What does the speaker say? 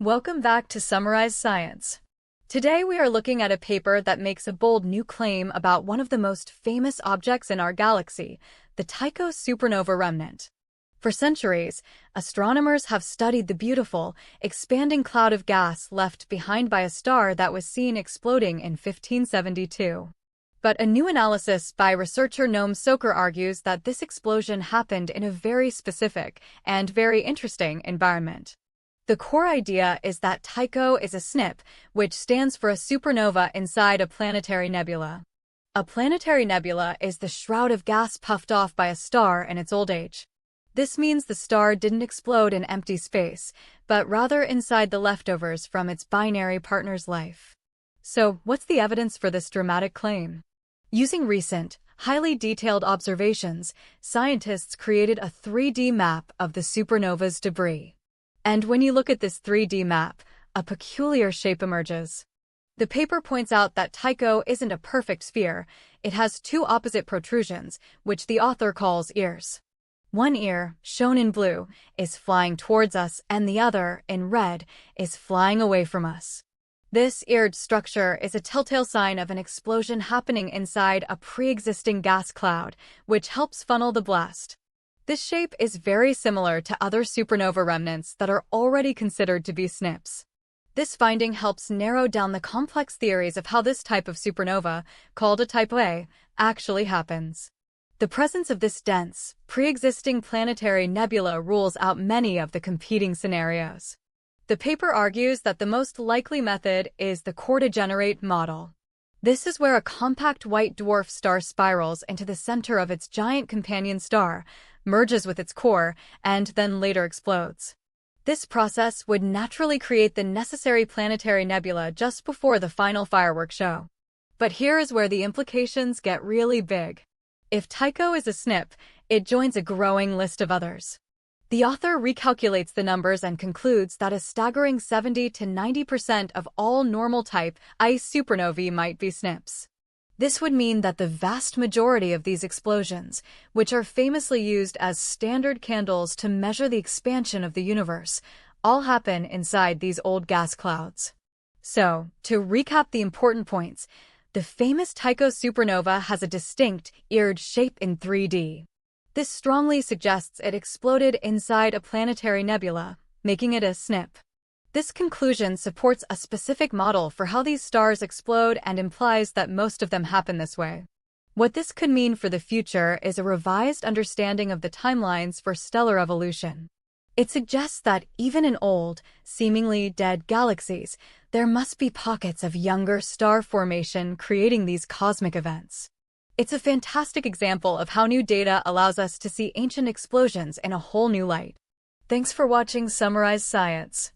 Welcome back to Summarize Science. Today we are looking at a paper that makes a bold new claim about one of the most famous objects in our galaxy, the Tycho supernova remnant. For centuries, astronomers have studied the beautiful, expanding cloud of gas left behind by a star that was seen exploding in 1572. But a new analysis by researcher Noam Soker argues that this explosion happened in a very specific and very interesting environment. The core idea is that Tycho is a SNIP, which stands for a supernova inside a planetary nebula. A planetary nebula is the shroud of gas puffed off by a star in its old age. This means the star didn't explode in empty space, but rather inside the leftovers from its binary partner's life. So, what's the evidence for this dramatic claim? Using recent, highly detailed observations, scientists created a 3D map of the supernova's debris. And when you look at this 3D map, a peculiar shape emerges. The paper points out that Tycho isn't a perfect sphere. It has two opposite protrusions, which the author calls ears. One ear, shown in blue, is flying towards us, and the other, in red, is flying away from us. This eared structure is a telltale sign of an explosion happening inside a pre-existing gas cloud, which helps funnel the blast. This shape is very similar to other supernova remnants that are already considered to be SNIPs. This finding helps narrow down the complex theories of how this type of supernova, called a type A, actually happens. The presence of this dense, pre-existing planetary nebula rules out many of the competing scenarios. The paper argues that the most likely method is the core-to-generate model. This is where a compact white dwarf star spirals into the center of its giant companion star, merges with its core, and then later explodes. This process would naturally create the necessary planetary nebula just before the final fireworks show. But here is where the implications get really big. If Tycho is a SNIP, it joins a growing list of others. The author recalculates the numbers and concludes that a staggering 70 to 90% of all normal-type ice supernovae might be SNIPs. This would mean that the vast majority of these explosions, which are famously used as standard candles to measure the expansion of the universe, all happen inside these old gas clouds. So, to recap the important points, the famous Tycho supernova has a distinct, eared shape in 3D. This strongly suggests it exploded inside a planetary nebula, making it a SNIP. This conclusion supports a specific model for how these stars explode and implies that most of them happen this way. What this could mean for the future is a revised understanding of the timelines for stellar evolution. It suggests that even in old, seemingly dead galaxies, there must be pockets of younger star formation creating these cosmic events. It's a fantastic example of how new data allows us to see ancient explosions in a whole new light. Thanks for watching Summarize Science.